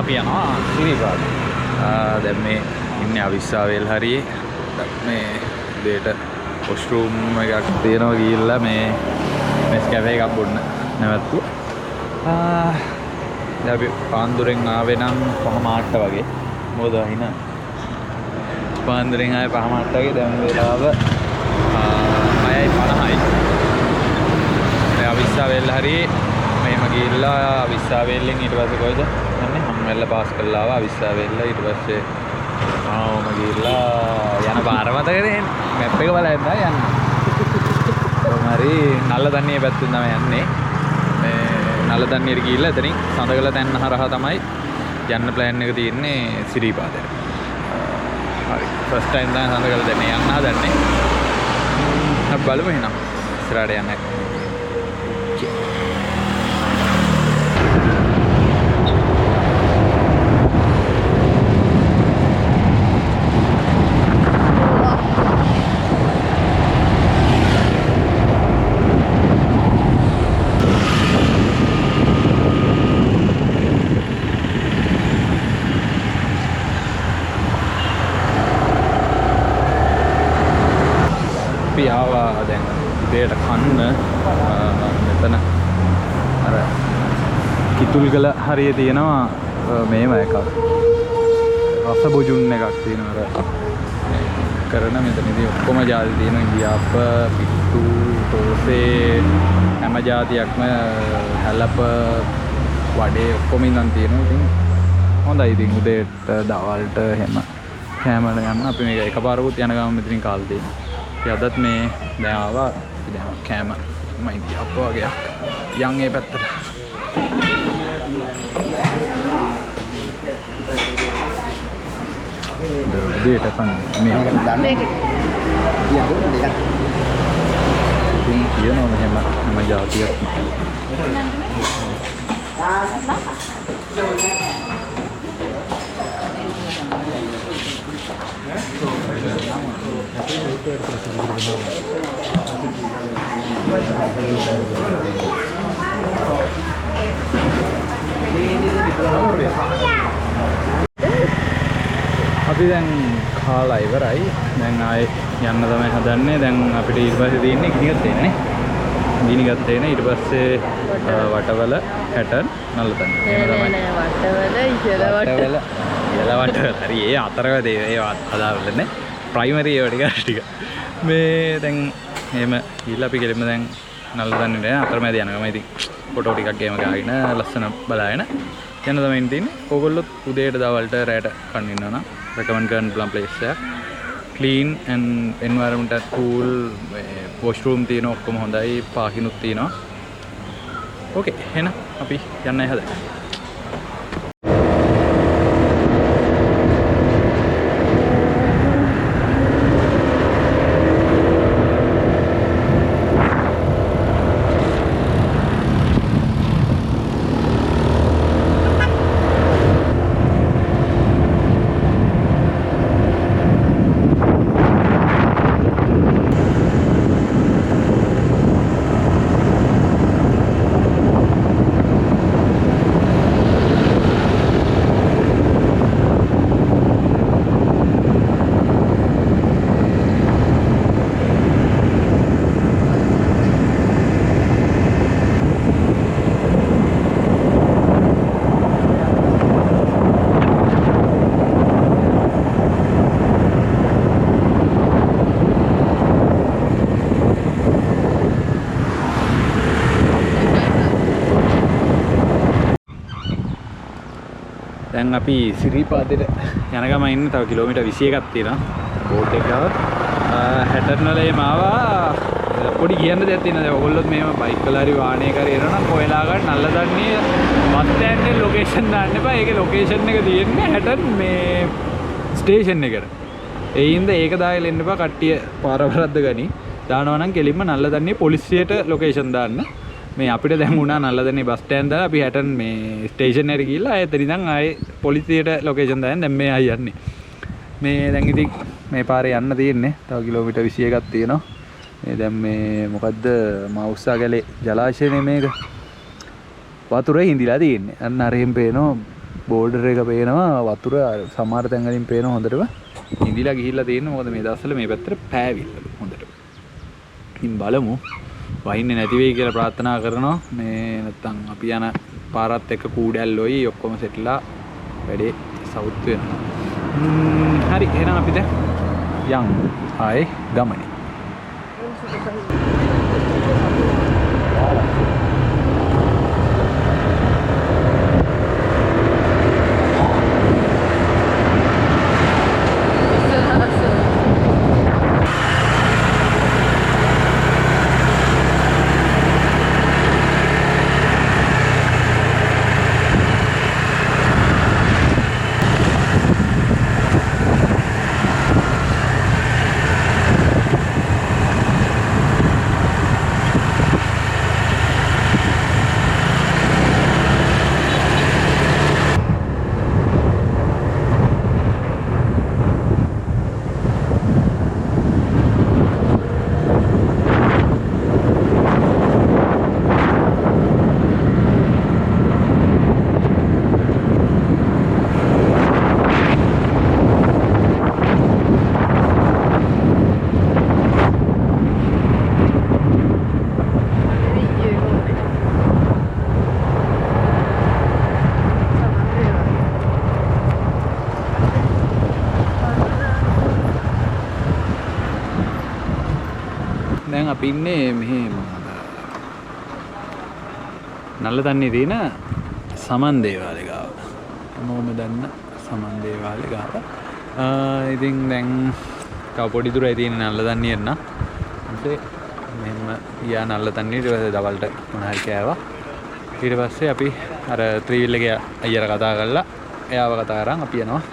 අපි යනවා සිරිපාද. දැන් මේ ඉන්නේ අවිස්සාවේල් හරියේ. මේ දෙයට වොෂ්රූම් එකක් තියෙනවා ගිහිල්ලා මේ මෙස් කැෆේ එකක් බොන්න නැවතුවා. දැන් අපි පාන්දුරෙන් ආවේ නම් 5:00 වගේ. මොකද අහින පාන්දුරෙන් ආවේ 5:00 වගේ. දැන් වෙලාව 6:50යි. දැන් අවිස්සාවේල් හරියේ මෙහෙම ගිහිල්ලා අවිස්සාවේල්ලෙන් ඊට පස්සේ කොයිද යන්නේ? හම්මැල්ල පාස් කරලා ආවා අවිස්සාවේල්ල. ඊට පස්සේ ආවම ගිහිල්ලා යන පාර මතකනේ මැප් එක බලන්න යන්න. කොහමරි නල්ලදන්නිය පැත්තෙන් තමයි යන්නේ. මේ නල්ලදන්නියට ගිහිල්ලා එතනින් සඳකල තැන්න හරහා තමයි යන්න ප්ලෑන් එක තියෙන්නේ සිරිපාදයට. හරි. ෆස්ට් ටයිම් තමයි සඳකල දෙන්නේ යන්න හදන්නේ. අපි බලමු එහෙනම් ඉස්සරහට යන්න. ආවා දැන් උදේට කන්න මෙතන අර කිතුල්ගල හරිය තියෙනවා මේව එකක් රස බොජුන් එකක් තියෙනවා අර කරන මෙතනදී ඔක්කොම ජාති තියෙනවා ඉන්දියාප්ප පිට්ටු තෝසේ හැම ජාතියක්ම හැලප වඩේ ඔක්කොම ඉඳන් තියෙනවා. ඉතින් හොඳයි. ඉතින් උදේට දවල්ට හැම කෑමල යන්න අපි මේක එකපාරකුත් යන ගමන් මෙතනින් කාලා තියෙනවා. අදත් මේ දැන් ආවා දැන් කෑම මයින්ඩි අප්ප වගේ යන් ඒ පැත්තට. දෙයට කන්න මේ දන්නේ ඉතින් කියනවා මෙහෙම ජාතියක් අපි දැන් කාලා ඉවරයි. දැන් ආයේ යන්න තමයි හදන්නේ. දැන් අපිට ඊට පස්සේ තියෙන්නේ ගිනිගත් එන්නේ. ගිනිගත් එන්නේ ඊට පස්සේ වටවල හැටන් නල්ලතන. එහෙම තමයි. වටවල ඉහළ හරි ඒ අතරව දේ ඒ අදාළනේ. ප්‍රයිමරි ඒවා ටික මේ දැන් එහෙම ගිහලා අපි කෙලින්ම දැන් නල්ලතන්නේ නෑ අතරමැද යනවා. ඉතින් ෆොටෝ ටිකක් ගේම ගාගෙන ලස්සන බලාගෙන යන තමයි ඉන්නේ. ඕගොල්ලොත් උදේට දවල්ට රැට කන්න ඉන්නවා නම් recommend කරන්න පුළුවන් place එකක්. clean and environment cool. washroom තියෙනවා ඔක්කොම හොඳයි. පාකිනුත් තියෙනවා. ඕකේ එහෙනම් අපි යන්නයි හදන්නේ. දැන් අපි සිරිපාදෙට යන ගමන් ඉන්නේ. තව කිලෝමීටර් 21ක් තියෙනවා. බෝට් එක ගාව හැටර්න් වලේ මාවා පොඩි කියන්න දෙයක් තියෙනවා. දැන් ඔයගොල්ලොත් මේව බයික් වල හරි වාහනයක හරි එනවා නම් කොහෙලා ගන්න නල්ලදන්නේ බස් ස්ටෑන්ඩ් එකේ ලොකේෂන් දාන්න එපා. ඒකේ ලොකේෂන් එක තියෙන්නේ හැටර්න් මේ ස්ටේෂන් එකට. ඒ හින්දා ඒක දාලා එන්න එපා. කට්ටිය පාර වරද්ද ගනි. දානවා නම් කෙලින්ම නල්ලදන්නේ පොලිසියට ලොකේෂන් දාන්න. මේ අපිට දැන් වුණා නල්ලදන්නේ බස් ස්ටෑන්ඩ් දාලා අපි හැටන් මේ ස්ටේෂන් එකට ගිහිල්ලා ආයෙත් ඉඳන් ආයේ පොලිසියට ලොකේෂන් දාන්න. දැන් මේ ආයි යන්නේ. මේ දැන් ඉතින් මේ පාරේ යන්න තියෙන්නේ. තව කිලෝමීටර් 21ක් තියෙනවා. මේ දැන් මේ මොකද්ද මවුස්සා ගැලේ ජලාශයනේ මේක. වතුරේ හිඳිලා තියෙන්නේ. අන්න අරෙන් පේනවා බෝඩර් එක පේනවා වතුර සමහර තැන් වලින් පේන හොඳටම ඉඳිලා ගිහිල්ලා තියෙනවා. මොකද මේ දවස්වල මේ පැත්තට පෑවිල්ලලු හොඳට. ඉතින් බලමු වහින්නේ නැති වෙයි කියලා ප්‍රාර්ථනා කරනවා. මේ නැත්තම් අපි යන පාරත් එක්ක කූඩැල්ලොයි ඔක්කොම සෙට්ලා වැඩේ සවුත් වෙනවා. හරි එහෙනම් අපි දැන් යමු ආයේ ගමනේ. දැන් අපි ඉන්නේ මෙහි නල්ලතන්නේ තියෙන සමන් දේවාලේ ගාව. මොකම දන්න සමන් දේවාලේ ගාව. ඉතින් දැන් තව පොඩි දුරයි තියෙන නල්ලතන්නේ යන්න. ඊට මෙහෙම යා නල්ලතන්නේ ඊට පස්සේ දවල්ට මොන හරි කෑවා. ඊට පස්සේ අපි අර ත්‍රිවිල් එකේ අයියර කතා කරලා එයාව කතා කරන් අපි යනවා.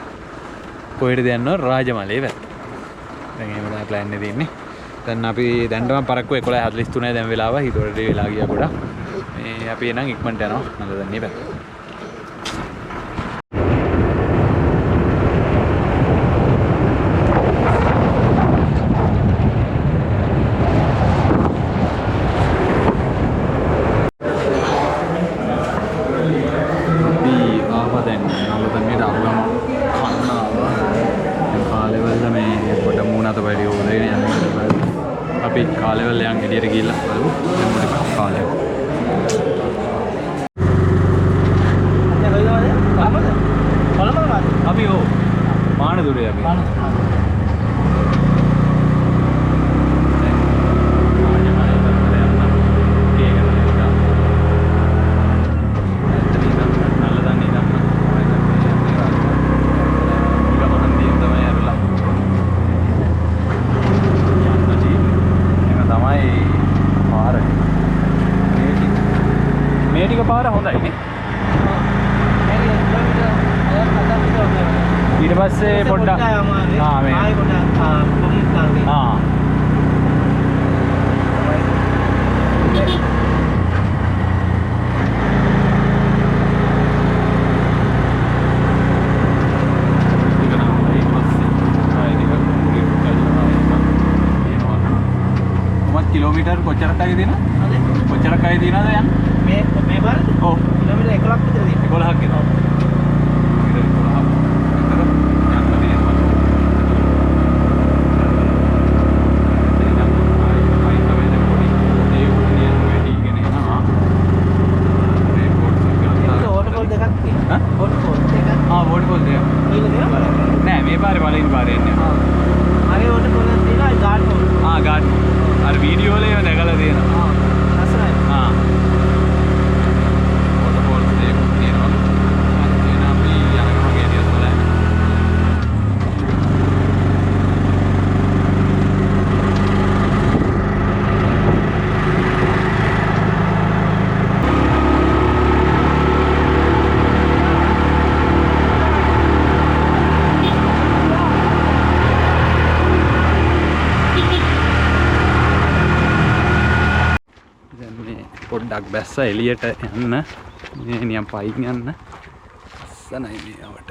කොහෙටද යන්නේ? රාජමලේ පැත්ත. දැන් එහෙම තමයි ප්ලෑන් එක තියෙන්නේ. දැන් අපි දැන්ටම පරක්කු 11:43 දැන් වෙලාව හිතවලට වෙලා ගියා ගොඩක්. මේ අපි එනං ඉක්මනට යනවා නල්ලතන්නේ පැත්ත. අපි කාලෙවල් යන් එළියට ගිහිල්ලා බලමු මොකද කාලේ. අපි ඕ මානදුරේ අපි. පාර හොඳයි නේ. ඊට පස්සේ පොඩ්ඩක් මේ ආයි පොඩ්ඩක් කිලෝමීටර් කොච්චරක්යි දෙනවද? කොච්චරක්යි දිනවද යන්න? මේ බාර? ඔව්. කිලෝමීටර් 11ක් විතර දිනනවා. 11ක් එනවා. නෑ මේ පාරේ වලින් පාරේ එන්නේ. හරි ඕට පොලක් තියෙනවා ගාඩ් පොල්. ගාඩ් පොල්. අර වීඩියෝ වල ඒවා දැකලා තියෙනවා. ලස්සනයි. ඕට පොල් දෙකක් තියෙනවා. එන අපි යනකම ගේදියස් වල. පොඩ්ඩක් බැස්ස එළියට යන්න මේ නියම් පයින් යන්න සනයි මේවට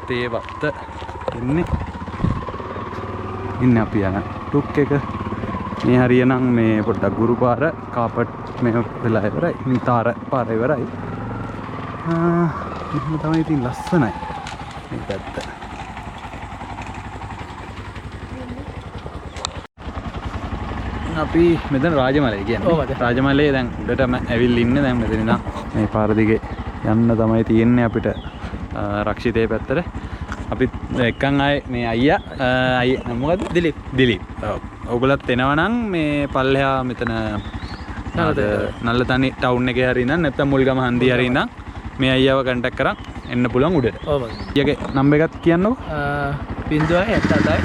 තේ වත්ත ඉන්නේ අපි යන ටුක් එක මේ හරියනම් මේ පොඩ්ඩක් ගුරු පාර කාපට් මේ වෙලා ඉවරයි. නිතාර පාර ඉවරයි. මෙහෙම තමයි ඉතින් ලස්සනයි මේ පැත්ත. අපි මෙතන රාජමලය කියන්නේ. රාජමලයේ දැන් උඩටම ඇවිල්ලා ඉන්නේ. දැන් මෙතන ඉඳන් මේ පාර දිගේ යන්න තමයි තියෙන්නේ අපිට රක්ෂිතේ පැත්තට. අපිත් එක්කන් ආයේ මේ අයියා මොකද දිලීප්. ඔයගොල්ලත් එනවා නම් මේ පල්ලෙහා මෙතන නල්ලතනි ටවුන් එකේ හරි ඉඳන් නැත්නම් මුල්ගම හන්දිය හරි ඉඳන් මේ අයියාව කන්ටැක්ට් කරන් එන්න පුළුවන් උඩට. ඔව්. ඊයගේ නම්බර් එකක් කියන්නකෝ. 077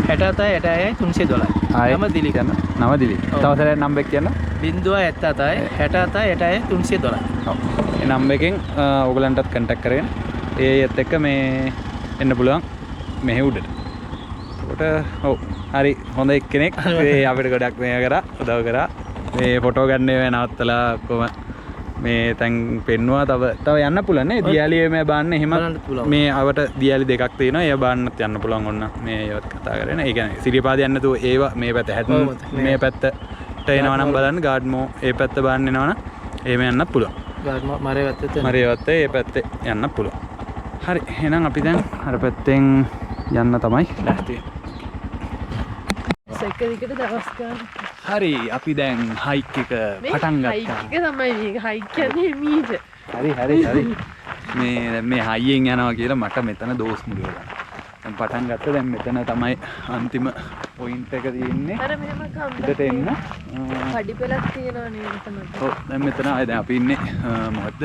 67 312. නම දිලීප්. නම දිලීප්. තව සැරයක් නම්බර් එක කියන්න. 077 67 312. ඔව්. ඒ නම්බර් එකෙන් ඔයගලන්ටත් කන්ටැක්ට් කරගෙන ඒත් එක්ක මේ එන්න පුළුවන් මෙහෙ උඩට. එතකොට ඔව් හරි හොඳ එක්කෙනෙක් මේ අපිට ගොඩක් මේ කරා උදව් කරා. මේ ෆොටෝ ගන්න ඒවා නවත්තලා කොහොම මේ තැන් පෙන්නවා. තව යන්න පුළුවන් නේ. දියාලියේ මේ බාන්න එහෙම මේ අවට දියාලි දෙකක් තියෙනවා. ඒ බාන්නත් යන්න පුළුවන්. ඔන්න මේ ඒවත් කතා කරගෙන. ඒ කියන්නේ සිරිපාද යන්න තු ඒවා මේ පැත්ත හැටන් මේ පැත්තට එනවා නම් බලන්න ගාඩ්මෝ ඒ පැත්ත බාන්න එනවනම් එහෙම යන්නත් පුළුවන්. ගාඩ්මෝ මරේ වත්තේ ඒ පැත්තේ යන්න පුළුවන්. හරි එහෙනම් අපි දැන් අර පැත්තෙන් යන්න තමයි ලෑස්ති. සයිකලයකට දවස් ගන්න. හරි අපි දැන් හයික් එක පටන් ගත්තා. හයික් එක තමයි මේක. හයික් කියන්නේ මීට. හරි මේ හයියෙන් යනවා කියලා මට මෙතන දෝස් මුල වෙලා. දැන් පටන් ගත්තා. දැන් මෙතන තමයි අන්තිම පොයින්ට් එක තියෙන්නේ. අර මෙහෙම උඩට එන්න. පඩි පෙලක් තියෙනවා නේද තමයි. ඔව් දැන් මෙතන ආයේ දැන් අපි ඉන්නේ මොකද්ද?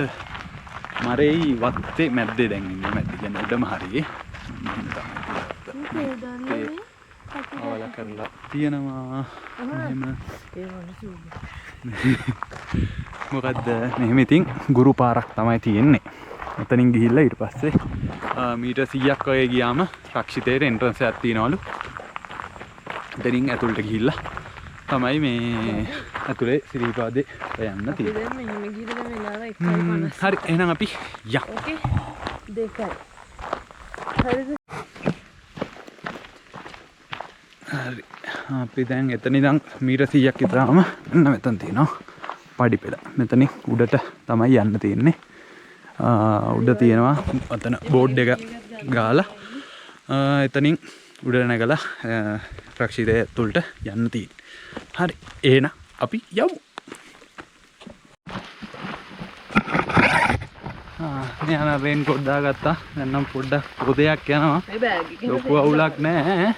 මරේයි වත්තේ මැද්දේ දැන් ඉන්නේ. මැද්දේ කියන්නේ උඩම හරියේ. අවල කරලා තියෙනවා. එහෙම මොකද්ද මෙහෙම ඉතින් ගුරු පාරක් තමයි තියෙන්නේ. මෙතනින් ගිහිල්ලා ඊට පස්සේ මීටර් 100ක් වගේ ගියාම රක්ෂිතේට එන්ට්‍රන්ස් එකක් තියෙනවලු. එතනින් ඇතුළට ගිහිල්ලා තමයි මේ ඇතුලේ සිරිපාදේ යන්න තියෙන්නේ. දැන් මෙහෙම ගිහින් වෙලාව 1:50. හරි එහෙනම් අපි යමු. ඕකේ. 2යි. හරිද? හරි අපි දැන් එතන ඉඳන් මීටර් 100ක් විතරම මෙන්න මෙතන තියෙනවා පඩි පෙළ. මෙතනින් උඩට තමයි යන්න තියෙන්නේ. උඩ තියෙනවා අතන බෝඩ් එක ගාලා එතනින් උඩට නැගලා රක්ෂිතේ ඇතුළට යන්න තියෙන්නේ. හරි එහෙනම් අපි යමු. මේ අන රේන් කෝට් දාගත්තා. දැන් නම් පොඩ්ඩක් පොදයක් යනවා. මේ බෑග් එක ලොකු අවුලක් නැහැ.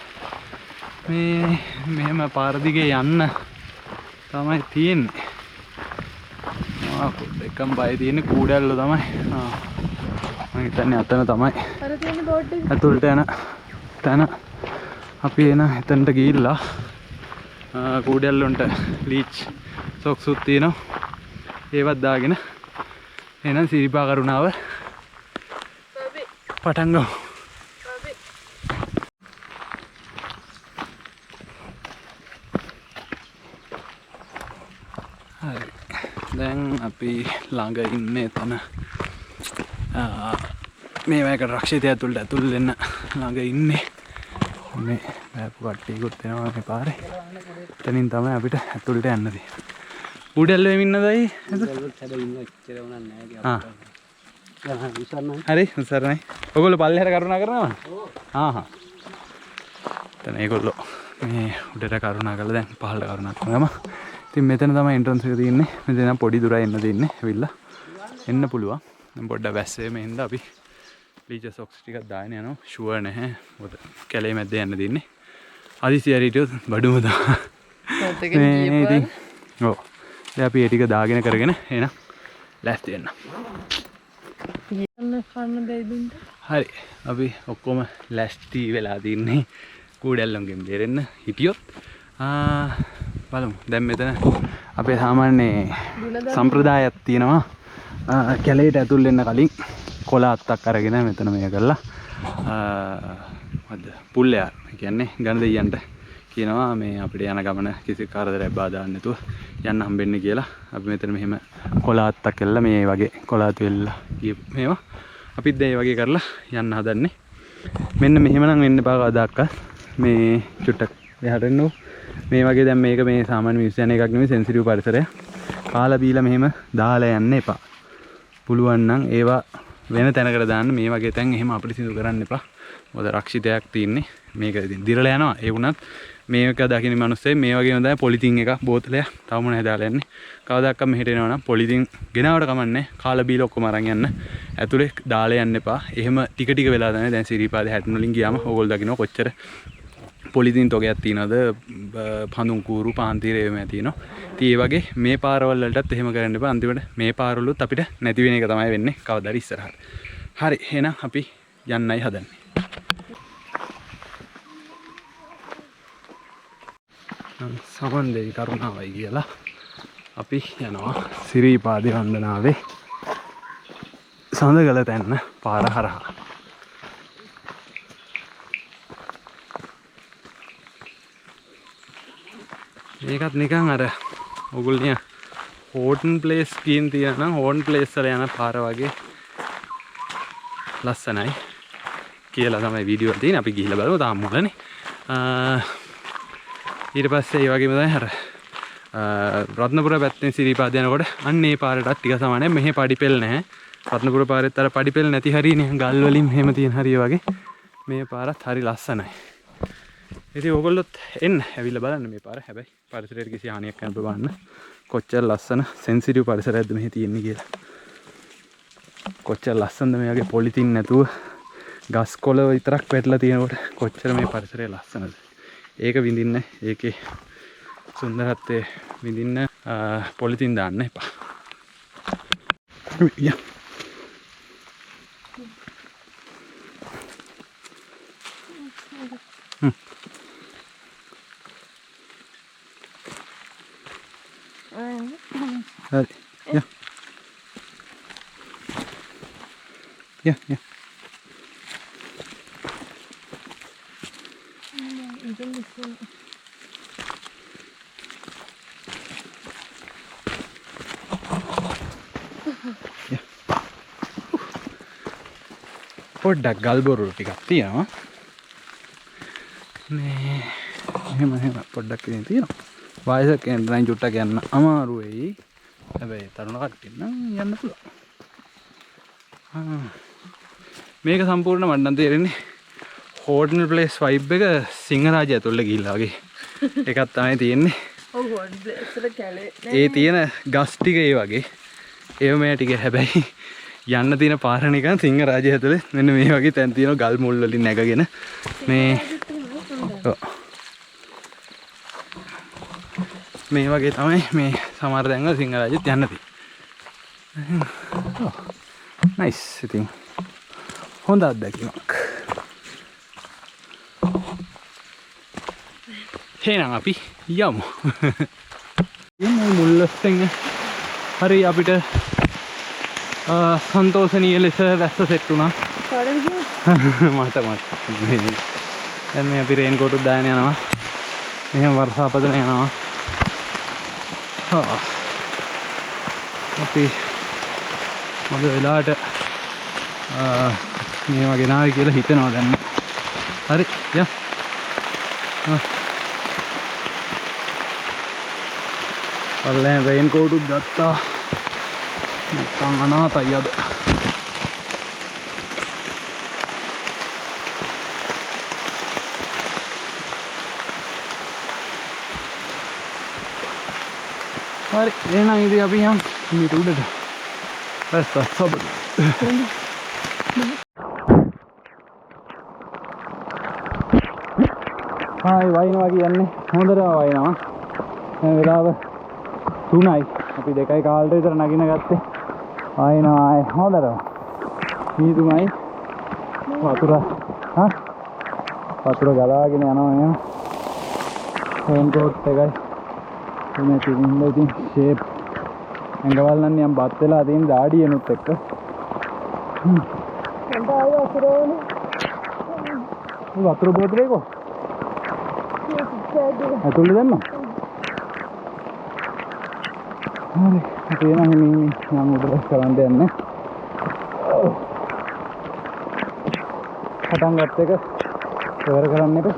මේ මෙහෙම පාර දිගේ යන්න තමයි තියෙන්නේ. එකම බය තියෙන්නේ කූඩැල්ල තමයි. මම හිතන්නේ අතන තමයි. අර තියෙන බෝඩ් එක. ඇතුළට යන තැන අපි එන එතනට ගිහිල්ලා කූඩැල්ල වලට ලීච් සොක්ස් උත් තියෙනවා. ඒවත් දාගෙන එහෙනම් සිරිපා කරුණාව පටන් ගමු. හරි දැන් අපි ළඟ ඉන්නේ එතන මේ වගේ රක්ෂිතය ඇතුළට වෙන්න ළඟ ඉන්නේ. මේ බෑපු කට්ටියකුත් එනවා මේ පාරේ. එතනින් තමයි අපිට ඇතුළට යන්න තියෙන්නේ. උඩැල්ලේ ඉන්නදයි හරි උසරණයි. ඔයගොල්ලෝ පල්ලෙහාට කරුණා කරනවද? ඔව්. එතන ඒගොල්ලෝ මේ උඩට කරුණා කරලා දැන් පහළට කරුණා කරනවා. ඉතින් මෙතන තමයි එන්ට්‍රන්ස් එක තියෙන්නේ. මෙතන පොඩි දුරයි එන්න තියෙන්නේ. ඇවිල්ලා එන්න පුළුවන්. දැන් පොඩ්ඩක් වැස්සේ මේ හින්දා අපි ලීචර් සොක්ස් ටිකක් දාගෙන යනවා. ෂුවර් නැහැ. මොකද කැලේ මැද්දේ යන්න දෙන්නේ. අදිසිය හිටියොත් බඩුම දානවා. ඔව්. දැන් අපි ඒ ටික දාගෙන කරගෙන එන ලෑස්ති වෙන්න. කන්න බැයිදුන්ට. හරි. අපි ඔක්කොම ලෑස්ති වෙලා තින්නේ. කූඩැල්ලන්ගෙන් බේරෙන්න හිටියොත්. බලමු. දැන් මෙතන අපේ සාමාන්‍ය සම්ප්‍රදායක් තියෙනවා. කැලේට ඇතුල් වෙන්න කලින් කොළ අත්තක් අරගෙන මෙතන මේ කරලා මොකද පුල්ලයාර කියන්නේ ගණ දෙයියන්ට කියනවා මේ අපිට යන ගමන කිසි කරදරයක් බාධාවක් නැතුව යන්න හම්බෙන්න කියලා. අපි මෙතන මෙහෙම කොළ අත්තක් කළා මේ වගේ කොළ අතු වෙල්ලා මේවා අපිත් දැන් මේ වගේ කරලා යන්න හදන්නේ. මෙන්න මෙහෙම නම් වෙන්න බා කවදාක මේ චුට්ටක් එහාට එන්නු මේ වගේ දැන් මේක මේ සාමාන්‍ය මිනිස්සු යන එකක් නෙමෙයි සෙන්සිටිව් පරිසරය. කාලා බීලා මෙහෙම දාලා යන්න එපා. පුළුවන් නම් ඒවා වෙන තැනකට දාන්න. මේ වගේ තැන් එහෙම අපිරිසිදු කරන්න එපා. මොකද රක්ෂිතයක් තියෙන්නේ. මේක ඉතින් දිරලා යනවා. ඒ වුණත් මේක දකින්න මිනිස්සු මේ වගේම තමයි පොලිතින් එකක් බෝතලයක් තව මොනවද දාලා යන්නේ. කවදාවත් මෙහෙට එනවා නම් පොලිතින් ගෙනාවට කමන්නේ. කාලා බීලා ඔක්කොම අරන් යන්න. ඇතුලේ දාලා යන්න එපා. එහෙම ටික ටික වෙලා තමයි දැන් සිරිපාදේ හැටන වලින් ගියාම ඕගොල්ලෝ දකින්න කොච්චර පොලිතින් තොගයක් තියනවද පඳුන් කූරු පාන්තිරේ එමෙ තියෙනවා. ඉතින් ඒ වගේ මේ පාරවල් වලටත් එහෙම කරන්න එපා. අන්තිමට මේ පාරවලුත් අපිට නැති වෙන එක තමයි වෙන්නේ කවදාද ඉස්සරහට. හරි එහෙනම් අපි යන්නයි හදන්නේ. සමන් දෙවි කරුණාවයි කියලා අපි යනවා සිරිපාදේ වන්දනාවේ සඳගල තැන්න පාර හරහා. මේකත් නිකන් අර ඔගොල්ලෝ හෝටන් ප්ලේස් කියන තියන හෝන් ප්ලේස් වල යන පාර වගේ ලස්සනයි කියලා තමයි වීඩියෝ එකේ තියෙන්නේ. අපි ගිහිල්ලා බලමු තාම මොකනේ. ඊට පස්සේ ඒ වගේම තමයි අර රත්නපුර පැත්තෙන් සිරිපාද යනකොට අන්න ඒ පාරටත් ටික සමානයි. මෙහි පඩිපෙල් නැහැ. රත්නපුර පාරෙත් අර පඩිපෙල් නැති හරියනේ ගල් වලින් මෙහෙම තියෙන හරිය වගේ. මේ පාරත් හරි ලස්සනයි. ඉතින් ඕගොල්ලොත් එන්න ඇවිල්ලා බලන්න මේ පාර. හැබැයි පරිසරයට කිසි හානියක් නැතුව බලන්න. කොච්චර ලස්සන සෙන්සිටිව් පරිසරයක්ද මෙහි තියෙන්නේ කියලා. කොච්චර ලස්සනද මේ වගේ පොලිතින් නැතුව ගස් කොළ විතරක් වැටලා තියෙනකොට කොච්චර මේ පරිසරය ලස්සනද. ඒක විඳින්න ඒකේ සුන්දරත්වය විඳින්න පොලිතින් දාන්න එපා. යා hadi ya ya ya පොඩ්ඩක් ගල් බොරුළු ටිකක් තියෙනවා මේ එහෙම පොඩ්ඩක් ඉතින් තියෙනවා වයසක කෙනෙක් නම් චුට්ටක් යන්න අමාරු වෙයි. හැබැයි තරුණ කට්ටිය නම් යන්න පුළුවන්. මේක සම්පූර්ණ මට නම් තේරෙන්නේ හෝටල් ප්ලේස් වයිබ් එක සිංහරාජය ඇතුළේ ගිහිල්ලා වගේ එකක් තමයි තියෙන්නේ. ඔව් හෝටල් ප්ලේස් වල කැලේ ඒ තියෙන ගස් ටික ඒ වගේ ඒව මේ ටික හැබැයි යන්න තියෙන පාර නිකන් සිංහරාජය ඇතුළේ මෙන්න මේ වගේ තැන් තියෙනවා ගල් මුල් වලින් නැගගෙන මේ මේ වගේ තමයි මේ සමහර තැන්වල සිංහරාජෙත් යන්න තියෙන්නේ. නයිස් ඉතින් හොඳ අත්දැකීමක්. එහෙනම් අපි යමු. මේ මුල්ලස්තෙන් හරි අපිට සන්තෝෂණීය ලෙස දැස්ස සෙට් වුණා. මට දැන් මේ අපි රේන් කෝට් දාගෙන යනවා. මෙහෙම වර්ෂාපතන යනවා. අපි මොකද වෙලාවට මේවා ගෙනාවි කියලා හිතනවා දැන්. හරි යා. පල්ලෙන් රේන් කෝට් උත් ගත්තා. නැත්තම් අනාතයි අද. හරි එහෙනම් ඉතින් අපි යමු මීට උඩට. බස් සබ. හායි වයින්නවා කියන්නේ හොඳට වයින්නවා. දැන් වෙලාව 3යි. අපි 2යි කාලට විතර නගින ගත්තේ. වයින්නවා ආයේ හොඳට. මීතුමයි වතුර වතුර ගලාගෙන යනවා එහෙනම්. රේන් කෝට් එකයි මේ තිබුණේ ඉතින් ෂේප් ඇඟවල් නම් යම් බත් වෙලා තියෙන දාඩියනුත් එක්ක මට ආයෙ වතුර ඕනේ. වතුර බෝතලේක ඇතුළේ දැම්මා. හරි අපි එනවා මම උඩට කරන් දෙන්නේ. පටන් ගත්ත එක ඉවර කරන්න එක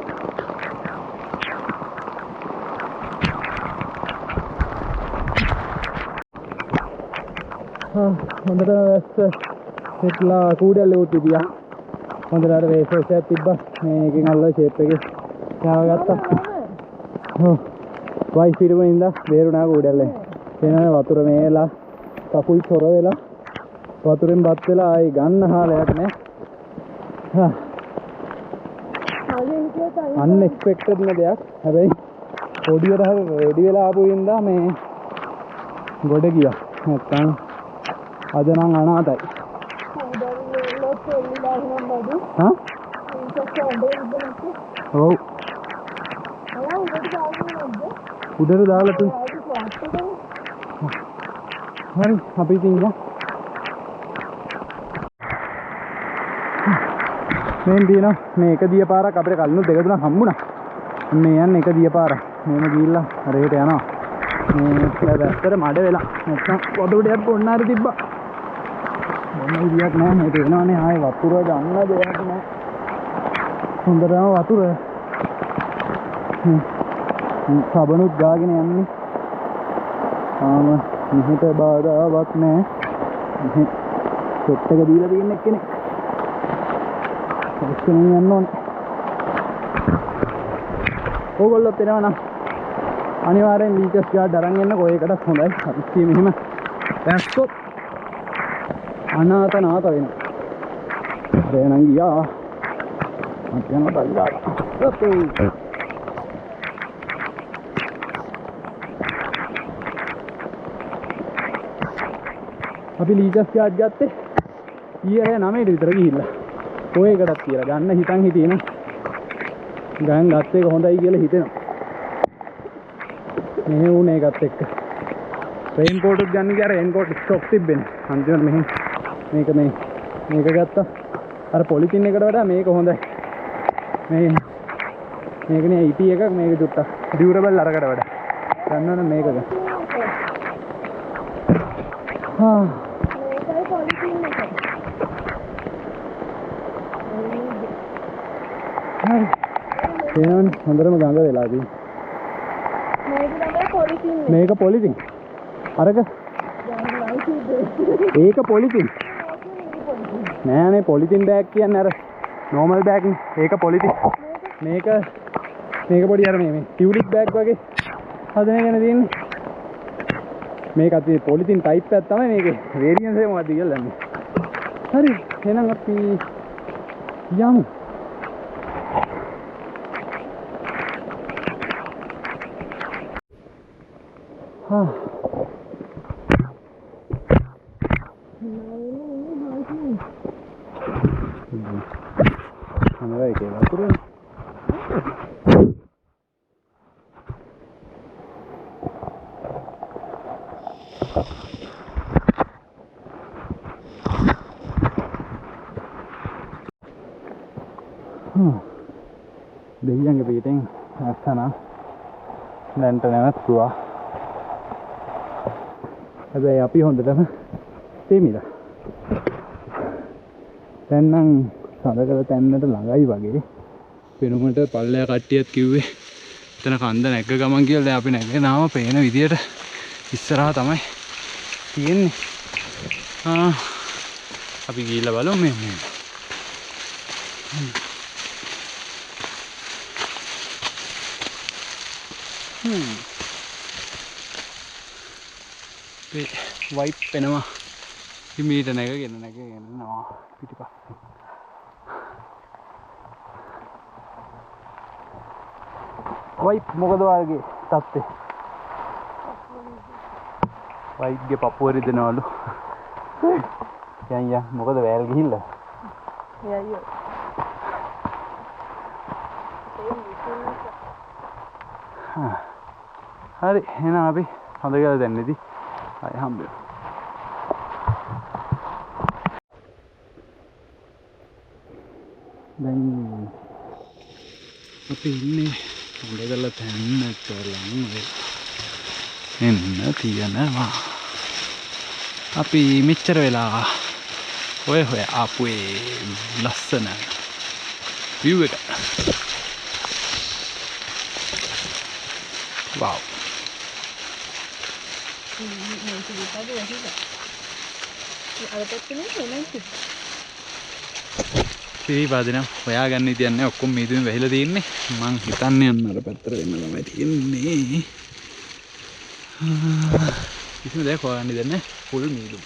හොඳට වැස්ස හිටලා කූඩැල්ලේ උත් ගියා. හොඳට අර වේසස් එකක් තිබ්බා. මේකෙන් අල්ලලා ෂේප් එකේ යාවගත්තා. වයි පිරුම ඉඳලා බේරුණා කූඩැල්ලේ. එනවා වතුර මේලා කකුල් තොර වෙලා වතුරෙන් බත් වෙලා ආයි ගන්න හාලයක් නෑ. අන්එක්ස්පෙක්ටඩ් දෙයක්. හැබැයි පොඩියට හරි රෙඩි වෙලා ආපු ඉඳලා මේ ගොඩ ගියා. නැත්තම් අද නම් අනාතයි. හා? ඔව්. උඩට දාලා තු. හරි අපි ඉතින් ඉන්න. මෙන් දිනවා මේ එක දිය පාරක් අපිට කලින් දෙක තුනක් හම්බුණා. මේ යන්නේ එක දිය පාරක්. මේම ගිහිල්ලා රේට යනවා. මේ වැස්සට මඩ වෙලා නැත්නම් වතුරටයක් පොන්නාර තිබ්බා. මොන විදියක් නෑ මේ තේනවනේ ආයේ වතුර ගන්න දෙයක් නෑ. හොඳටම වතුර. සබනුත් ගාගෙන යන්නේ. ආම මෙහෙට බාධාවක් නෑ. මෙහෙ සෙට් එක දීලා තියෙන කෙනෙක්. ඔක්කොම යන්න ඕනේ. ඕගොල්ලොත් එනවා නම් අනිවාර්යෙන් ලීචස් ගාඩ් අරන් එන්න කොහේකටත් හොඳයි. අපි මෙහෙම දැස්සොත් අනාත නාත වෙනවා. දැනන් ගියා. මට යන්න බල්ලා. අපි ලීචස් ගාඩ් ගත්තේ ඊයේ 9ට විතර ගිහිල්ලා. කොහේකටත් කියලා ගන්න හිතන් හිටියේ නේ. ගෑන් ගත්ත එක හොඳයි කියලා හිතෙනවා. මෙහෙ උනේ එකත් එක්ක. රේන් කෝට් එක ගන්න ගියා රේන් කෝට් ස්ටොක් තිබ්බෙනේ. අන්තිමට මෙහෙ මේක ගත්තා. අර පොලිතින් එකට වඩා මේක හොඳයි. මේකනේ IT එකක් මේක චුට්ටක් ඩියුරබල් අරකට වඩා. ගන්නවනම් මේක ගන්න. හා මේකයි පොලිතින් එක. හරි. එනවනේ හොඳටම ගඟ වෙලා තියෙන්නේ. මේක පොලිතින්. අරක ඒක පොලිතින්. නෑනේ පොලිතින් බෑග් කියන්නේ අර නෝමල් බෑග් නේ. ඒක පොලිතින්. මේක පොඩි අර මේ ටියුලිප් බෑග් වගේ හදන එකනේ තියෙන්නේ. මේක අතේ පොලිතින් ටයිප් එකක් තමයි මේකේ. වේරියන්ස් එක මොකක්ද කියලා දන්නේ. හරි. එහෙනම් අපි යමු. හා අනේ ඒක වතුරේ දෙයියන්ගේ පිටින් නැස්සන දැන්ට නැවතුවා. හැබැයි අපි හොඳටම තෙමිලා. දැන් නම් සඳකල තැන්නට ළඟයි වගේ. පෙනුමට පල්ලෙය කට්ටියත් කිව්වේ එතන කන්ද නැග්ග ගමන් කියලා. දැන් අපි නැගගෙනාම පේන විදියට ඉස්සරහා තමයි තියෙන්නේ. අපි ගිහිල්ලා බලමු මේ. වයිප් වෙනවා. හිමීට නැගගෙන යනවා පිටිපස්සේ. වයිප් මොකද වාගේ තත්ත්වේ? වයිප්ගේ පපුව රිදෙනවලු. යන් මොකද වැල් ගිහිල්ලා? යයියෝ. හරි එහෙනම් අපි හොඳ කියලා දැන්නේදී ආය හම්බෙමු. දැන් අපි ඉන්නේ හොඳගල තැන්නට ළඟ එන්න තියනවා. අපි මෙච්චර වෙලා ඔය ආපු ලස්සන view එක. wow. අර පැත්තේ නේ සිරිපාදනම් හොයාගන්න තියන්නේ ඔක්කොම මීදුමින් වැහිලා තියෙන්නේ. මං හිතන්නේ යන්න අර පැත්තට වෙන්න තමයි තියෙන්නේ. කිසිම දෙයක් හොයාගන්න දෙයක් නැහැ. ෆුල් මීදුම.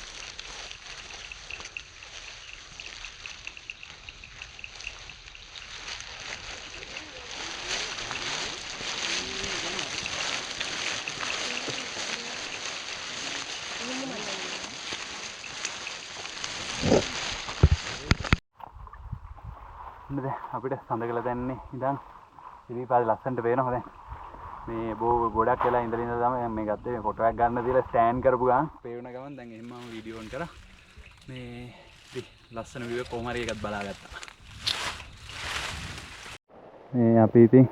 අපිට සඳකල දැන්නේ ඉඳන් ඉරිපාද ලස්සනට පේනවා දැන් මේ බෝ ගොඩක් වෙලා ඉඳලා ඉඳලා තමයි මේ ගත්තේ මේ ෆොටෝ එකක් ගන්න දීලා ස්ටෑන්ඩ් කරපු ගමන් පේන ගමන් දැන් එහෙම මම වීඩියෝ ඔන් කරා මේ ලස්සන view එක කොහොම හරි එකක් බලාගත්තා මේ අපි ඉතින්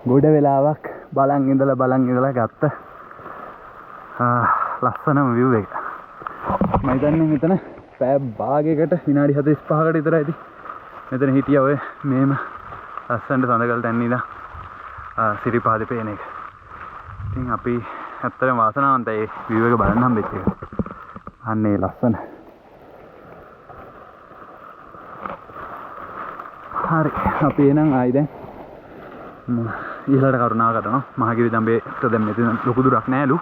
ගොඩ වෙලාවක් බලන් ඉඳලා ගත්ත ලස්සනම view එක මම හිතන්නේ මෙතන පැය භාගයකට විනාඩි 45කට විතර ඇති මෙතන හිටියා ඔය මේම ලස්සනට සඳකල් තැන්න ඉඳන් සිරිපාදේ පේන එක. ඉතින් අපි ඇත්තටම වාසනාවන්තයි view එක බලන්න හම්බෙච්ච එක. අන්නේ ලස්සන. හරි අපි එනම් ආයි දැන් ඊළඟ කරුණාව කරනවා. මහගිරි දඹේට දැන් මෙතන ලොකු දුරක් නෑලු.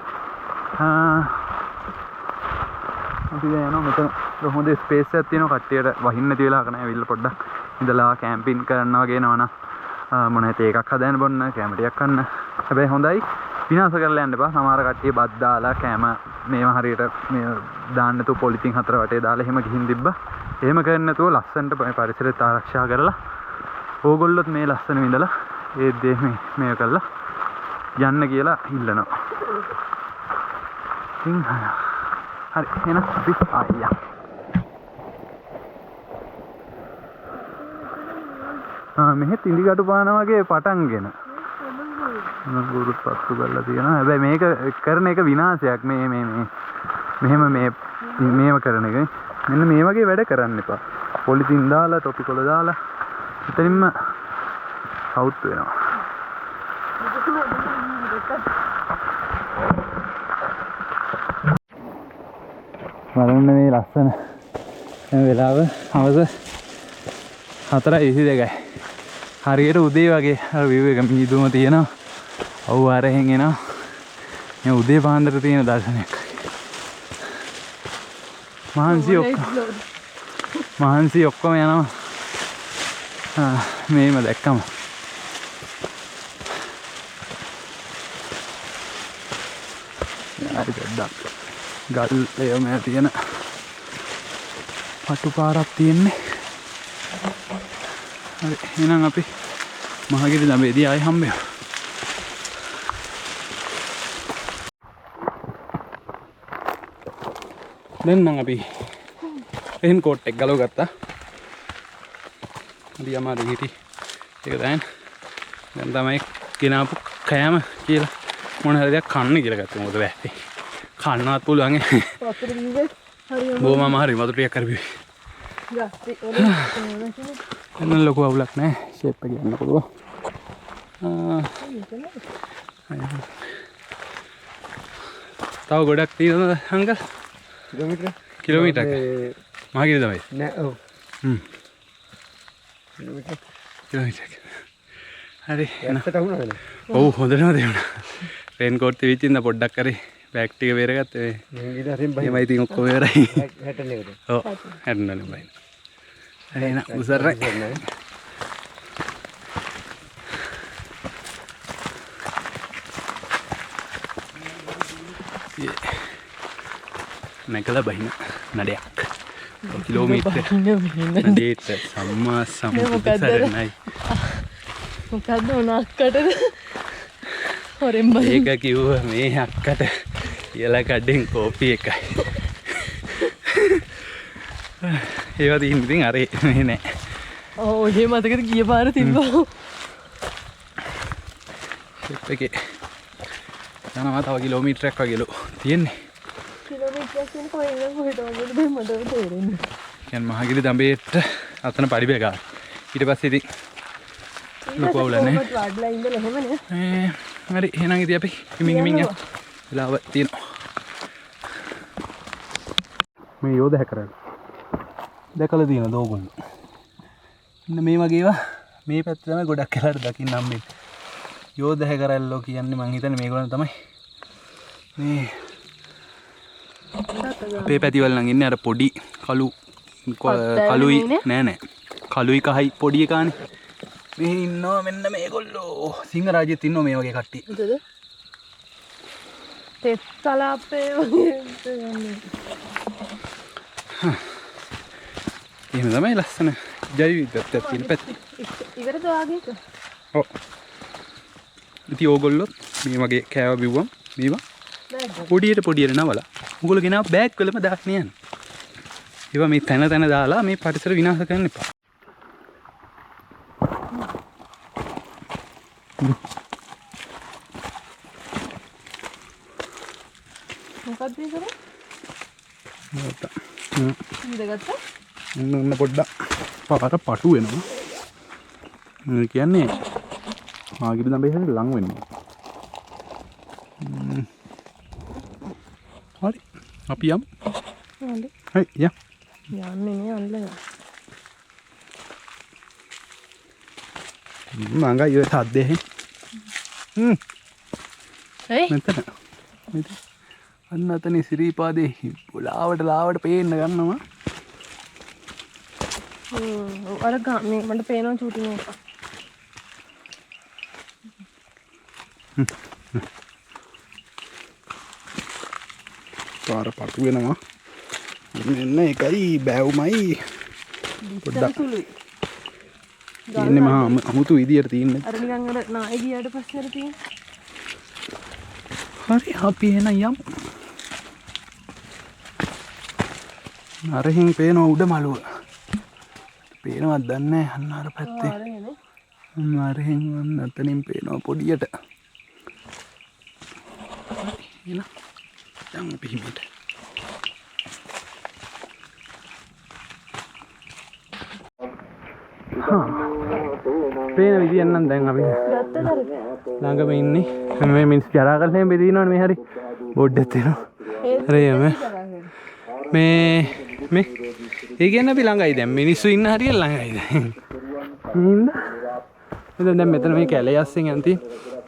අපි දැන් යනවා මෙතන හොඳ ස්පේස් එකක් තියෙනවා කට්ටියට වහින්න නැති වෙලාවක නෑ ඇවිල්ලා පොඩ්ඩක් ඉඳලා කැම්පින් කරනවා වගේ නවන මොන හිතේ එකක් හදාන්න බොන්න කැම ටිකක් කන්න හැබැයි හොඳයි විනාශ කරලා යන්න එපා සමහර කට්ටිය බත් දාලා කැම මේවා හරියට මේ දාන්න නැතුව පොලිතින් හතර වටේ දාලා එහෙම ගිහින් තිබ්බා එහෙම කරන්නේ නැතුව ලස්සනට පරිසරයත් ආරක්ෂා කරලා ඕගොල්ලොත් මේ ලස්සන විඳලා ඒ දේ මේ කරලා යන්න කියලා ඉල්ලනවා ඉතින් හරි එහෙනම් අපි ආයියා මෙහෙත් ඉඳිකටු පාන වගේ පටන්ගෙන ගුරුත් පත්තු කරලා තියෙනවා හැබැයි මේක කරන එක විනාශයක් මෙහෙම මේව කරන එක මෙන්න මේ වගේ වැඩ කරන්න එපා පොලිතින් දාලා ටොපි කොළ දාලා එතනින්ම අවුට් වෙනවා බලන්න මේ ලස්සන වෙලාව හවස 4:22යි හරියට උදේ වගේ අර view එක මීදුම තියෙනවා. ඔව් ආරෙන් එනවා. මේ උදේ පාන්දර තියෙන දර්ශනයක්. මහන්සි ඔක්කොම යනවා. මේම දැක්කම. හරි දෙද්දක්. ගල් එයම තියෙන පටු පාරක් තියෙන්නේ. හරි එහෙනම් අපි මහගිරි දඹේදී ආයෙ හම්බෙමු. දැන් නම් අපි රේන් කෝට් එක ගලව ගත්තා. හරි අමාරු හිටි. ඒක දැන් තමයි ගෙනාපු කෑම කියලා මොන හරි දෙයක් කන්න කියලා ගත්තා. මොකද බැහැ. කන්නවත් පුළුවන් ඈ. වතුර බීවේ හරියම බොමම හරි වතුර ටිකක් කරපිවි. ගස්ති ඔලේ එන්න ලොකු අවුලක් නැහැ ෂේප් එක ගන්න පුළුවන් තව ගොඩක් තියෙනවද අංකල් කිලෝමීටරක් මහගිරි තමයි නෑ ඔව් කිලෝමීටරක් හරි ඇත්තට වුණාද ඔව් හොඳටම දෙවුණා රේන් කෝට් තිබිච්චින්ද පොඩ්ඩක් කරේ බෑග් ටික බේරගත්තේ මම ගිහින් හරින් බයි එහෙමයි ඉතින් ඔක්කොම ඉවරයි 60 නේද ඔව් 60 නේ බයි එහෙනම් උසරයි නැකලා බහින නඩයක් කිලෝමීටර් නඩේට සම්මා සම්බුද්දසරණයි මොකද්ද උනාක්කටද හොරෙන් බයි ඒක කිව්වා මේ අක්කට කියලා කඩෙන් කෝපි එකයි ඒවා තියෙන ඉතින් අර මේ නෑ ඔව් එහෙ මතකද ගිය පාර තිබ්බා ෂෙප් එකේ යනවා තව කිලෝමීටරයක් වගේලු තියෙන්නේ කිලෝමීටරයක් කියන කොහෙන්ද කොහෙද වගේද මට තේරෙන්නේ කියන්නේ මහගිරි දඹේට අතන පරිබේ ගා ඊට පස්සේ ඉතින් ලොකු අවුලක් නේ කොහොමද වඩලා ඉඳලා එහෙමනේ හරි එහෙනම් ඉතින් අපි හිමින් යමු වෙලාව තියෙනවා මේ යෝධ හැකරන දැකලා තියෙන දෝගොල්ලෝ. මෙන්න මේ වගේවා මේ පැත්ත තමයි ගොඩක් වෙලාට දකින්න හම්බෙන්නේ. යෝධ හැකරල්ලෝ කියන්නේ මං හිතන්නේ මේගොල්ලෝ තමයි මේ අපේ පැතිවල නම් ඉන්නේ අර පොඩි කළුයි නෑ කළුයි කහයි පොඩි එකානේ. මේ ඉන්නවා මෙන්න මේගොල්ලෝ සිංහරාජෙත් ඉන්නවා මේ වගේ කට්ටිය. උදේද? තෙත් කලාපේ වගේ යන්නේ. එහෙම තමයි ලස්සන ජෛවිකත්වයක් තියෙන පැත්ත. ඉවරද වාගේක? ඔව්. ඉතින් ඕගොල්ලෝ මේ වගේ කෑව බිව්වම් මේවා පොඩියට නවලා උගල ගෙනා බෑග් වලම දාන්න යන්න. ඒවා මේ තැන දාලා මේ පරිසර විනාශ කරන්න එපා. මොකක්ද ඒ කරේ? ඉඳගත්තා? ඉන්න පොඩ්ඩක් පාර පටු වෙනවා. ඒ කියන්නේ ආගිරි දඹේ හැරි ලඟ වෙනවා. හරි අපි යමු. හරි යා. යන්නේ නේ අල්ලගෙන. මංගා යෝ සද්දේ. මෙතන. අන්න අතනේ සිරීපාදේ ලාවට පේන්න ගන්නවා. අර මේ මට පේනවා චූටි මේක. පාර පටු වෙනවා. මෙන්න එකයි බෑවුමයි පොඩ්ඩක් ඉන්නේ මහා අමුතු විදියට තියෙන්නේ. අර නිකන් අර නාය ගියාට පස්සේ අර තියෙන. හරි අපි එන යමු. අරහින් පේනවා උඩ මළුව. පේනවද දන්නේ නැහැ අන්න අර පැත්තේ. අරහින් අතනින් පේනවා පොඩියට. එන යමු පිහිමිට. පේන විදියක් නම් දැන් අපි ළඟම ඉන්නේ. මේ මිනිස් ජරා කරලා එහෙම බෙදිනවනේ මේ හරි බෝඩ් එකක් තියෙනවා. හරියම මේ ඒ කියන්නේ අපි ළඟයි දැන් මිනිස්සු ඉන්න හරිය ළඟයි දැන්. දැන් මෙතන මේ කැලේ අස්සෙන් යන්ති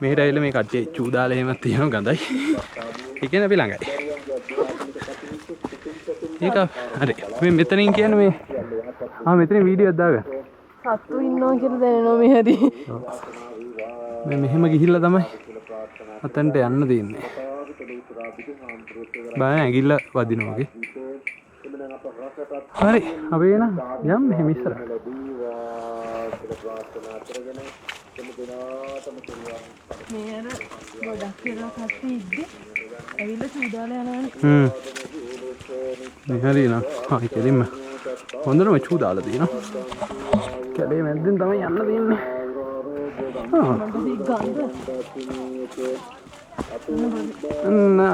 මෙහෙට ඇවිල්ලා මේ කට්ටිය චූදාලා එහෙමත් තියෙනවා ගඳයි. ඒ කියන්නේ අපි ළඟයි. ඒක හරි. මේ මෙතනින් කියන්නේ මේ මෙතනින් වීඩියෝ එකක් දාගන්න. සත්තු ඉන්නවා කියලා දැනෙනවා මේ හැටි. මේ මෙහෙම ගිහිල්ලා තමයි අතන්ට යන්න තියෙන්නේ. බය ඇඟිල්ල වදිනවා වගේ. හරි අපි එන යම් මෙහෙම ඉස්සර. මේ අර ගොඩක් කියලා කට්ටිය ඉද්දි ඇවිල්ලා චූදාලා යනවනේ. මේ හරි නා. හරි කෙලින්ම හොඳටම චූදාලා තියෙනවා. කැලේ මැද්දෙන් තමයි යන්න තියෙන්නේ.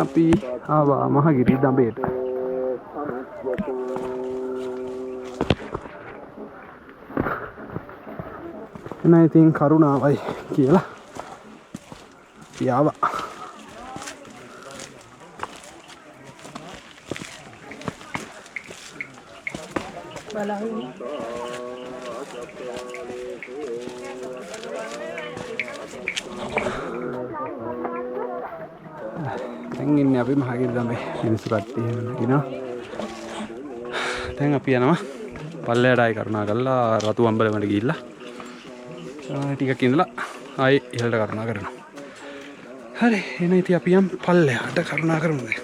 අපි ආවා මහගිරි දඹේට. එන ඉතින් කරුණාවයි කියලා අපි ආවා. බලන්න. දැන් ඉන්නේ අපි මහගිරි දඹේ මිනිස්සු කට්ටිය නගිනවා. දැන් අපි යනවා පල්ලයට ආයි කරුණා කරලා රතු අම්බලමට ගිහිල්ලා ටිකක් ඉඳලා ආයි ඉහළට කරුණා කරනවා. හරි එන ඉතින් අපි යම් පල්ලයට කරුණා කරමු දැන්.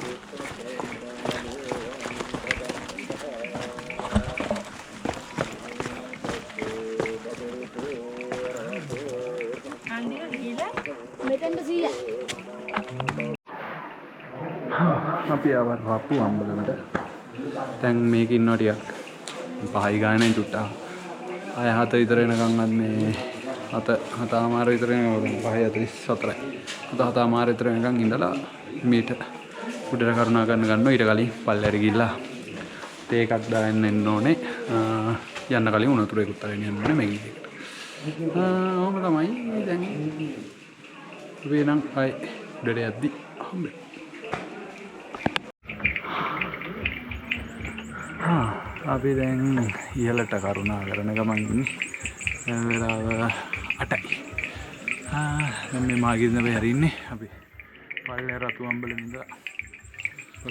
අපි ආවා රතු අම්බලමට. දැන් මේක ඉන්නවා ටිකක් 5යි ගානේ චුට්ටා 6-7 විතර වෙනකන්වත් මේ 7-7මාර විතර වෙනකන් 5:44යි 7-7මාර විතර වෙනකන් ඉඳලා මීට උඩට කරුණා කරන්න ගන්නවා. ඊට කලින් පල්ලයට ගිහිල්ලා තේ එකක් දාන්න එන්න ඕනේ. යන්න කලින් උණුතුරේකුත් අරගෙන යන්න ඕනේ මැගි එකට. ඕක තමයි දැන් වෙනං අය උඩට යද්දි හම්බෙන්නේ. අපි දැන් ඉහළට කරුණාකරන ගමන් ඉන්නේ. දැන් වෙලාව 8යි. දැන් මේ මාගිරින වේ හරින්නේ අපි. පල්ලේ රතු අම්බලේ ඉඳලා.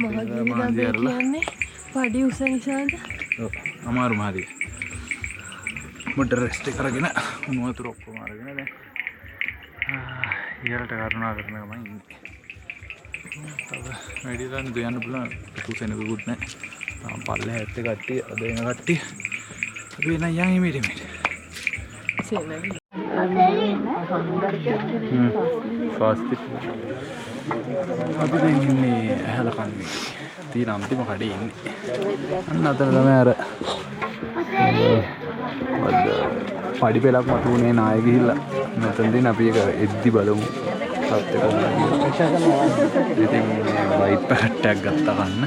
මහගිරි කියන්නේ පඩි උස නිසාද? ඔව් අමාරු මාදී. මුට රෙස්ට් එක කරගෙන උණු වතුර ඔක්කොම අරගෙන දැන් ඉහළට කරුණාකරන ගමන් ඉන්නේ. තව වැඩිලා නේද යන්න පුළුවන්. කුසෙනෙකුත් නැහැ. පල්ලේ හැත්තේ කට්ටිය අද එන කට්ටිය. අපි එන යන් ඉමීඩියට්. ෆාස්ට් අපි දැන් ඉන්නේ ඇහැලකන්නේ තියෙන අන්තිම කඩේ ඉන්නේ. අන්න අතන තමයි අර පඩි පෙලක් මතුනේ නාය ගිහිල්ලා මෙතනදී අපි ඒක එද්දි බලමු. ඉතින් වයිට් පැකට් එකක් ගත්තා ගන්න.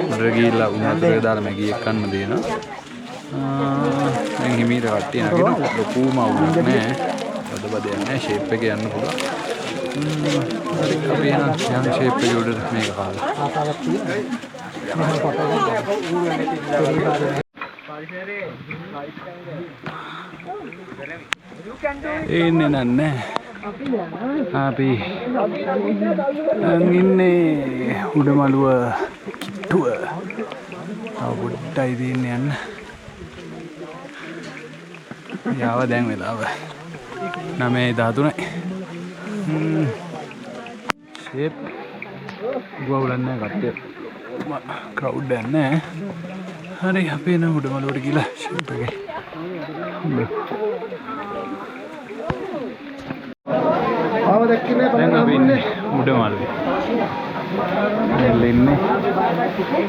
මට ගිහිල්ලා උණුතරේ දාලා මැගි එක කන්න දෙනවා. දැන් හිමීට කට්ටිය නගිනවා. ලොකුම අවුලක් නෑ. බඩ යන්නේ ෂේප් එක යන්න පුළුවන්. හරි අපි යන ෂේප් එක උඩට මේක කාලා. ඉන්නේ නන්නේ. අපි ඉන්නේ උඩමළුව කිට්ටුව. පොඩ්ඩයි දින්නේ යන්න. යාව දැන් වෙලාව 9:13යි. ෂේප් ගවුලක් නැහැ කට්ටිය. ක්‍රවුඩ් එකක් නැහැ. හරි අපි එන උඩමළුවට ගිහලා ෂේප් එකේ. දැන් අපි ඉන්නේ උඩමළුවේ. එල්ල ඉන්නේ.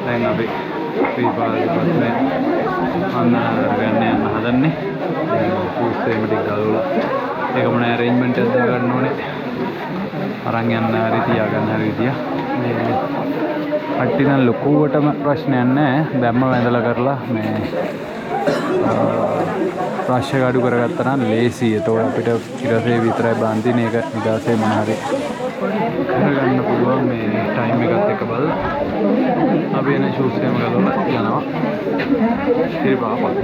දැන් අපි පිපාදපත්නේ අන්න ගන්න යන්න හදන්නේ. පූස්තේම ටික ගලවලා ඒකම නේ අරේන්ජ්මන්ට් එකක් දාගන්න ඕනේ. අරන් යන්න හරි තියාගන්න හරි විදිය. මේ කට්ටිය නම් ලොකුවටම ප්‍රශ්නයක් නැහැ. බැම්ම වැඳලා කරලා මේ ප්‍රශ්න අඩු කරගත්තා නම් ලේසි. ඒතකොට අපිට ඉරසේ විතරයි බාන්දින එක නිදාසේ මොන හරි කරගන්න පුළුවන් මේ ටයිම් එකත් එක්ක බලලා. අපි එන ෂූස් එකම ගලවලා යනවා. ඉතින් බාපත්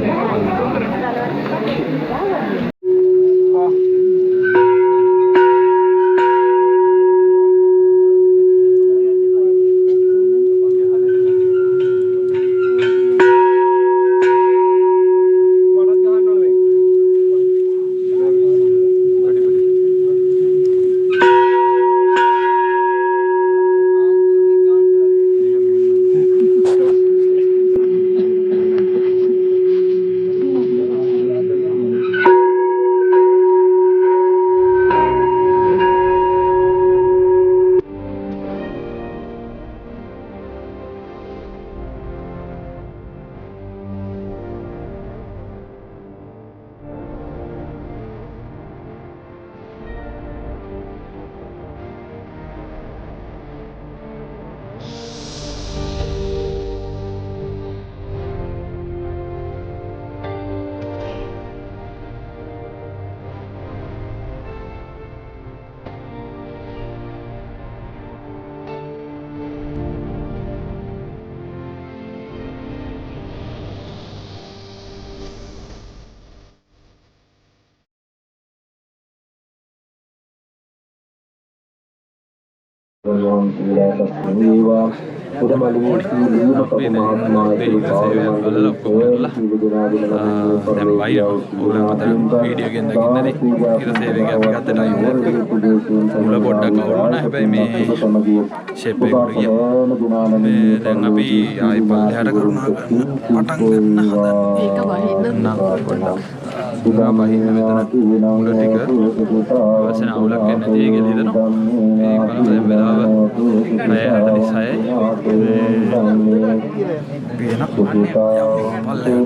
දැන් වයි ඕගොල්ලෝ අතර වීඩියෝ එකෙන් දකින්නනේ ඉර සේවය අපි ගත්ත ටයිම් එක මුල පොඩ්ඩක් අවුරුනා හැබැයි මේ ෂේප් එක උඩ ගියා මේ දැන් අපි ආයි පල්ලෙහාට කරුණා ගන්න පටන් ගන්න හදන්නේ ඒක වහින්න නම් පොඩ්ඩක් දුරා බහින්න මෙතන මුල ටික වසන අවුලක් එන්නේ නැති එක ලියනවා මේ බලමු දැන් වෙලාව 9:46යි පියන පල්ලෙහාට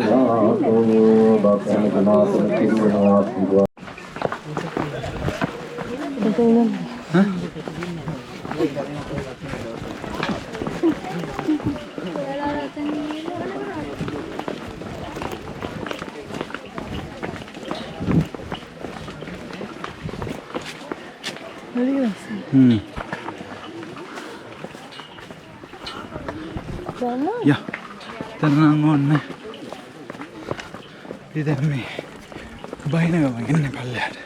Ya, tenang on. ඉතින් මේ බයින ගමන් එන්නේ පල්ලෙහාට.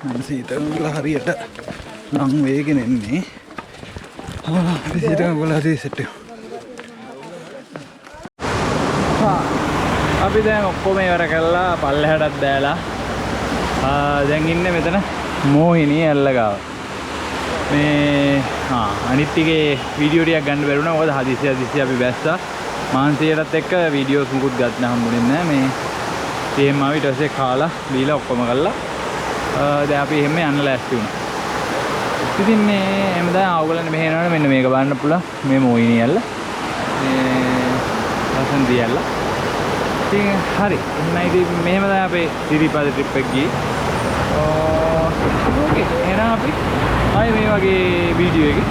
මම සීතල හරියට ලං වේගෙන එන්නේ. සීතල ගොල්ලෝ සෙට් එක. අපි දැන් ඔක්කොම ඉවර කළා පල්ලෙහාටත් දැලා. දැන් ඉන්නේ මෙතන මෝහිනී ඇල්ල ගාව. මේ අනිත් ටිකේ වීඩියෝ ටිකක් ගන්න බැරුණා. මොකද හදිසි අපි බැස්සා. මාන්සියටත් එක්ක වීඩියෝස් මුකුත් ගන්න හම්බුනේ නැහැ. මේ තේම ආව ඊට පස්සේ කාලා බීලා ඔක්කොම කළා. දැන් අපි එහෙම යන්න ලෑස්ති වුණා. ඉතින් මේ හැමදාම ආවගලන්නේ මෙහෙ යනවනේ මෙන්න මේක බලන්න පුළුවන්. මේ මෝහිනී ඇල්ල. මේ වසන්ති ඇල්ල. ඉතින් හරි. එහෙනම් මෙහෙම තමයි අපේ සිරිපාද ට්‍රිප් එක ගියේ. ඕකේ. එහෙනම් අපි ආයේ මේ වගේ වීඩියෝ එකේ